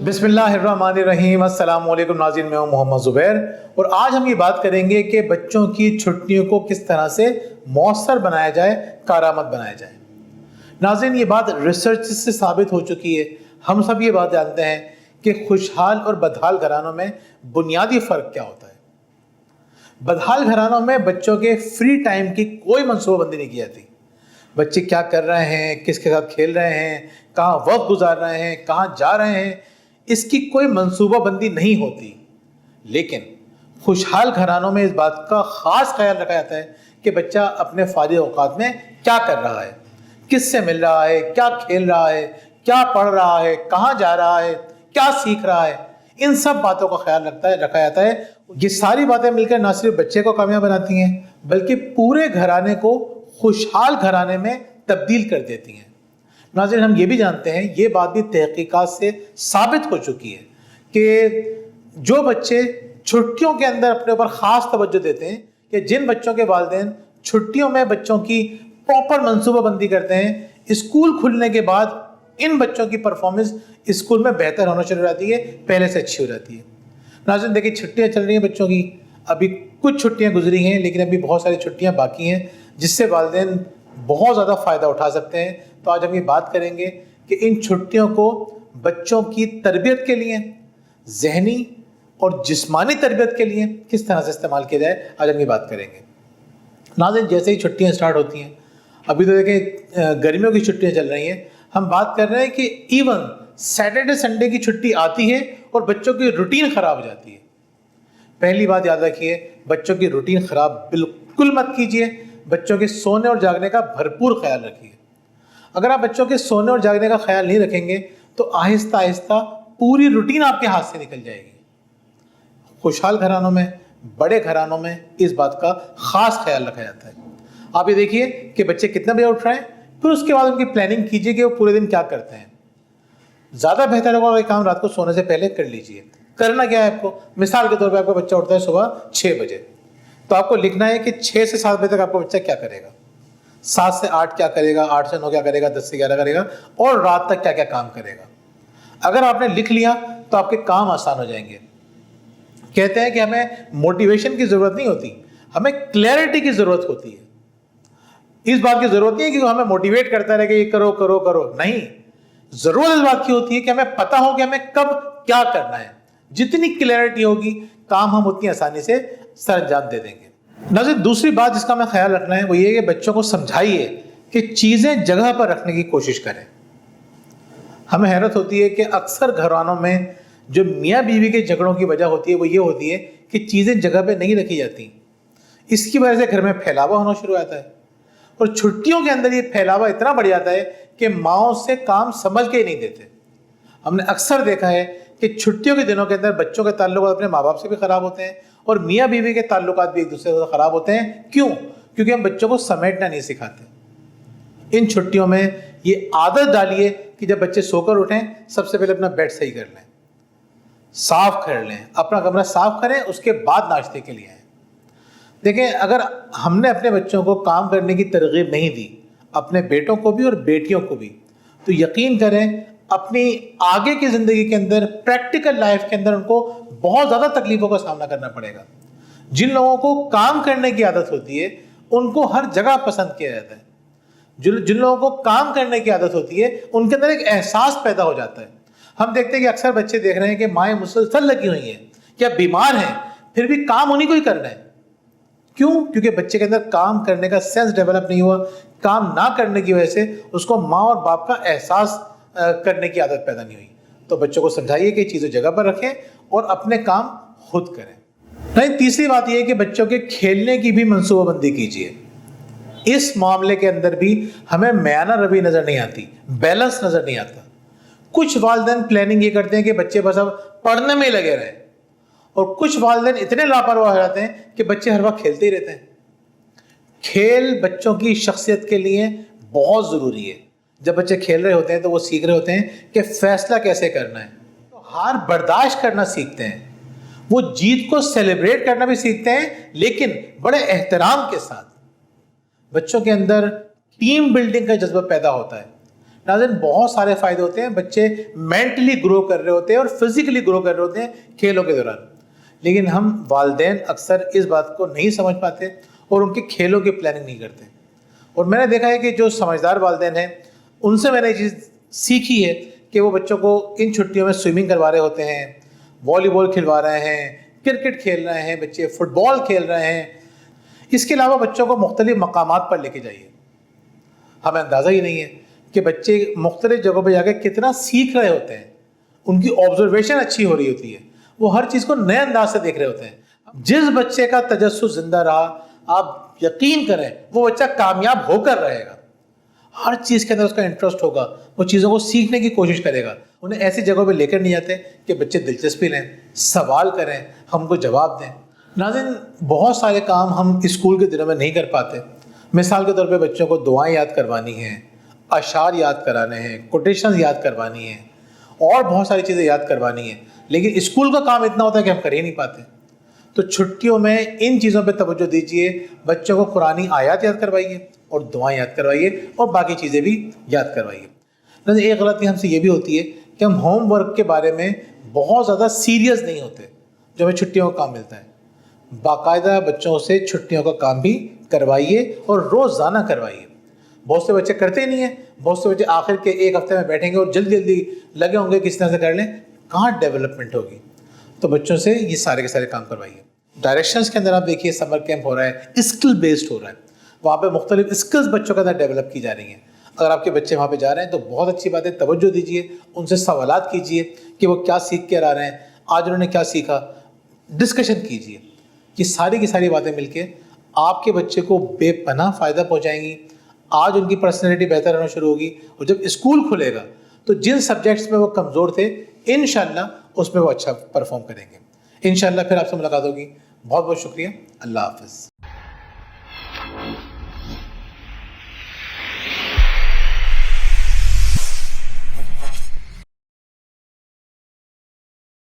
बिस्मिल्लाहिर्रहमानिर्रहीम। अस्सलाम वालेकुम नाज़रीन, मैं हूं मोहम्मद ज़ुबैर और आज हम ये बात करेंगे कि बच्चों की छुट्टियों को किस तरह से मौसर बनाया जाए, कारआमद बनाया जाए। नाज़रीन, ये बात रिसर्च से साबित हो चुकी है। हम सब ये बात जानते हैं कि खुशहाल और बदहाल घरानों में बुनियादी फ़र्क क्या होता है। बदहाल घरानों में बच्चों के फ्री टाइम की कोई मनसूबाबंदी नहीं की जाती। बच्चे क्या कर रहे हैं, किसके साथ खेल रहे हैं, कहाँ वक्त गुजार रहे हैं, कहाँ जा रहे हैं, इसकी कोई मनसूबाबंदी नहीं होती। लेकिन खुशहाल घरानों में इस बात का ख़ास ख्याल रखा जाता है कि बच्चा अपने फारिग औकात में क्या कर रहा है, किससे मिल रहा है, क्या खेल रहा है, क्या पढ़ रहा है, कहाँ जा रहा है, क्या सीख रहा है। इन सब बातों का ख्याल रखा जाता है। ये सारी बातें मिलकर न सिर्फ बच्चे को कामयाब बनाती हैं बल्कि पूरे घराने को खुशहाल घराने में तब्दील कर देती हैं। नाज़रीन, हम ये भी जानते हैं, ये बात भी तहकीकात से साबित हो चुकी है कि जो बच्चे छुट्टियों के अंदर अपने ऊपर ख़ास तवज्जो देते हैं, कि जिन बच्चों के वालिदैन छुट्टियों में बच्चों की प्रॉपर मनसूबाबंदी करते हैं, स्कूल खुलने के बाद इन बच्चों की परफॉर्मेंस स्कूल में बेहतर होना शुरू हो जाती है, पहले से अच्छी हो जाती है। नाज़रीन, देखिए, छुट्टियाँ चल रही हैं बच्चों की, अभी कुछ छुट्टियाँ गुजरी हैं लेकिन अभी बहुत सारी छुट्टियाँ बाकी हैं जिससे वालिदैन बहुत ज़्यादा फ़ायदा उठा सकते हैं। तो आज हम ये बात करेंगे कि इन छुट्टियों को बच्चों की तरबियत के लिए, ज़हनी और जिस्मानी तरबियत के लिए किस तरह से इस्तेमाल किया जाए। आज हम ये बात करेंगे। नाज़रीन, जैसे ही छुट्टियाँ स्टार्ट होती हैं, अभी तो देखें गर्मियों की छुट्टियाँ चल रही हैं, हम बात कर रहे हैं कि इवन सैटरडे संडे की छुट्टी आती है और बच्चों की रूटीन ख़राब हो जाती है। पहली बात याद रखिए, बच्चों की रूटीन ख़राब बिल्कुल मत कीजिए। बच्चों के सोने और जागने का भरपूर ख्याल रखिए। अगर आप बच्चों के सोने और जागने का ख्याल नहीं रखेंगे तो आहिस्ता आहिस्ता पूरी रूटीन आपके हाथ से निकल जाएगी। खुशहाल घरानों में, बड़े घरानों में इस बात का ख़ास ख्याल रखा जाता है। आप ये देखिए कि बच्चे कितने बजे उठ रहे हैं, फिर उसके बाद उनकी प्लानिंग कीजिए कि वो पूरे दिन क्या करते हैं। ज़्यादा बेहतर होगा कि काम रात को सोने से पहले कर लीजिए। करना क्या है आपको, मिसाल के तौर पे आपका बच्चा उठता है सुबह 6 बजे, तो आपको लिखना है कि 6 से 7 बजे तक आपका बच्चा क्या करेगा, 7 से 8 क्या करेगा, 8 से 9 क्या करेगा, 10 से 11 करेगा और रात तक क्या क्या काम करेगा। अगर आपने लिख लिया तो आपके काम आसान हो जाएंगे। कहते हैं कि हमें मोटिवेशन की ज़रूरत नहीं होती, हमें क्लैरिटी की ज़रूरत होती है। इस बात की ज़रूरत नहीं है कि हमें मोटिवेट करता रहे कि ये करो करो करो, नहीं। ज़रूरत इस बात की होती है कि हमें पता हो कि हमें कब क्या करना है। जितनी क्लैरिटी होगी, काम हम उतनी आसानी से सर अंजाम दे देंगे। नाज़रीन, दूसरी बात जिसका हमें ख्याल रखना है वो ये है कि बच्चों को समझाइए कि चीज़ें जगह पर रखने की कोशिश करें। हमें हैरत होती है कि अक्सर घरानों में जो मियाँ बीवी के झगड़ों की वजह होती है वो ये होती है कि चीज़ें जगह पे नहीं रखी जाती। इसकी वजह से घर में फैलावा होना शुरू हो जाता है और छुट्टियों के अंदर ये फैलावा इतना बढ़ जाता है कि माँओं से काम समझ के ही नहीं देते। हमने अक्सर देखा है कि छुट्टियों के दिनों के अंदर बच्चों के ताल्लुकात अपने माँ बाप से भी ख़राब होते हैं और मियाँ बीवी के ताल्लुकात भी एक दूसरे से ख़राब होते हैं। क्यों? क्योंकि हम बच्चों को समेटना नहीं सिखाते। इन छुट्टियों में ये आदत डालिए कि जब बच्चे सोकर उठें, सबसे पहले अपना बेड सही कर लें, साफ कर लें, अपना कमरा साफ करें, उसके बाद नाश्ते के लिए आएँ। देखें, अगर हमने अपने बच्चों को काम करने की तरगीब नहीं दी, अपने बेटों को भी और बेटियों को भी, तो यकीन करें अपनी आगे की ज़िंदगी के अंदर, प्रैक्टिकल लाइफ के अंदर उनको बहुत ज़्यादा तकलीफ़ों का सामना करना पड़ेगा। जिन लोगों को काम करने की आदत होती है उनको हर जगह पसंद किया जाता है। जिन लोगों को काम करने की आदत होती है उनके अंदर एक एहसास पैदा हो जाता है। हम देखते हैं कि अक्सर बच्चे देख रहे हैं कि माएँ मुसलसल लगी हुई हैं या बीमार हैं, फिर भी काम उन्हीं को ही करना है। क्यों? क्योंकि बच्चे के अंदर काम करने का सेंस डेवलप नहीं हुआ। काम ना करने की वजह से उसको माँ और बाप का एहसास करने की आदत पैदा नहीं हुई। तो बच्चों को समझाइए कि चीज़ें जगह पर रखें और अपने काम खुद करें। नहीं, तीसरी बात यह है कि बच्चों के खेलने की भी मनसूबाबंदी कीजिए। इस मामले के अंदर भी हमें मयाना रवि नज़र नहीं आती, बैलेंस नज़र नहीं आता। कुछ वालिदैन प्लानिंग ये करते हैं कि बच्चे बस अब पढ़ने में लगे रहें और कुछ वालिदैन इतने लापरवाह हो जाते हैं कि बच्चे हर वक्त खेलते ही रहते हैं। खेल बच्चों की शख्सियत के लिए बहुत ज़रूरी है। जब बच्चे खेल रहे होते हैं तो वो सीख रहे होते हैं कि फैसला कैसे करना है, तो हार बर्दाश्त करना सीखते हैं। वो जीत को सेलिब्रेट करना भी सीखते हैं, लेकिन बड़े एहतराम के साथ। बच्चों के अंदर टीम बिल्डिंग का जज्बा पैदा होता है। ناظرین بہت سارے فائدے ہوتے ہیں، بچے مینٹلی گرو کر رہے ہوتے ہیں اور فزیکلی گرو کر رہے ہوتے ہیں کھیلوں کے دوران، لیکن ہم والدین اکثر اس بات کو نہیں سمجھ پاتے اور ان کے کھیلوں کی پلاننگ نہیں کرتے. اور میں نے دیکھا ہے کہ جو سمجھدار والدین ہیں ان سے میں نے یہ چیز سیکھی ہے کہ وہ بچوں کو ان چھٹیوں میں سوئمنگ کروا رہے ہوتے ہیں، والی بال کھلوا رہے ہیں، کرکٹ کھیل رہے ہیں، بچے فٹ بال کھیل رہے ہیں. اس کے علاوہ بچوں کو مختلف مقامات پر لے کے جائیے. ہمیں اندازہ ہی نہیں ہے کہ بچے مختلف جگہوں پہ جا کے کتنا سیکھ رہے ہوتے ہیں، ان کی آبزرویشن اچھی ہو رہی ہوتی ہے، وہ ہر چیز کو نئے انداز سے دیکھ رہے ہوتے ہیں. جس بچے کا تجسس زندہ رہا آپ یقین کریں وہ بچہ کامیاب ہو کر رہے گا. ہر چیز کے اندر اس کا انٹرسٹ ہوگا، وہ چیزوں کو سیکھنے کی کوشش کرے گا. انہیں ایسی جگہوں پہ لے کر نہیں جاتے کہ بچے دلچسپی لیں، سوال کریں، ہم کو جواب دیں. ناظرین بہت سارے کام ہم اسکول کے دنوں میں نہیں کر پاتے. مثال کے طور پہ بچوں کو دعائیں یاد کروانی ہیں، اشعار یاد کرانے ہیں، کوٹیشنز یاد کروانی ہیں اور بہت ساری چیزیں یاد کروانی ہیں، لیکن اسکول کا کام اتنا ہوتا ہے کہ ہم کر ہی نہیں پاتے. تو چھٹیوں میں ان چیزوں پہ توجہ دیجیے، بچوں کو قرآنی آیات یاد کروائیے اور دعائیں یاد کروائیے اور باقی چیزیں بھی یاد کروائیے. ایک غلطی ہم سے یہ بھی ہوتی ہے کہ ہم ہوم ورک کے بارے میں بہت زیادہ سیریس نہیں ہوتے جو ہمیں چھٹیوں کا کام ملتا ہے. باقاعدہ بچوں سے چھٹیوں کا کام بھی کروائیے اور روزانہ کروائیے. بہت سے بچے کرتے ہی نہیں ہیں، بہت سے بچے آخر کے ایک ہفتے میں بیٹھیں گے اور جلدی لگے ہوں گے کس طرح سے کر لیں، کہاں ڈیولپمنٹ ہوگی. تو بچوں سے یہ سارے کے سارے کام کروائیے. ڈائریکشنز کے اندر آپ دیکھیے سمر کیمپ ہو رہا ہے، اسکل بیسڈ ہو رہا ہے، وہاں پہ مختلف اسکلز بچوں کے اندر ڈیولپ کی جا رہی ہیں. اگر آپ کے بچے وہاں پہ جا رہے ہیں تو بہت اچھی بات ہے، توجہ دیجیے، ان سے سوالات کیجیے کہ وہ کیا سیکھ کے آ رہے ہیں، آج انہوں نے کیا سیکھا، ڈسکشن کیجیے. یہ ساری کی ساری باتیں مل کے آپ کے بچے کو بے پناہ فائدہ پہنچائیں گی. آج ان کی پرسنالٹی بہتر ہونا شروع ہوگی اور جب اسکول کھلے گا تو جن سبجیکٹس میں وہ کمزور تھے انشاءاللہ اس میں وہ اچھا پرفارم کریں گے. انشاءاللہ پھر آپ سے ملاقات ہوگی. بہت بہت شکریہ. اللہ حافظ.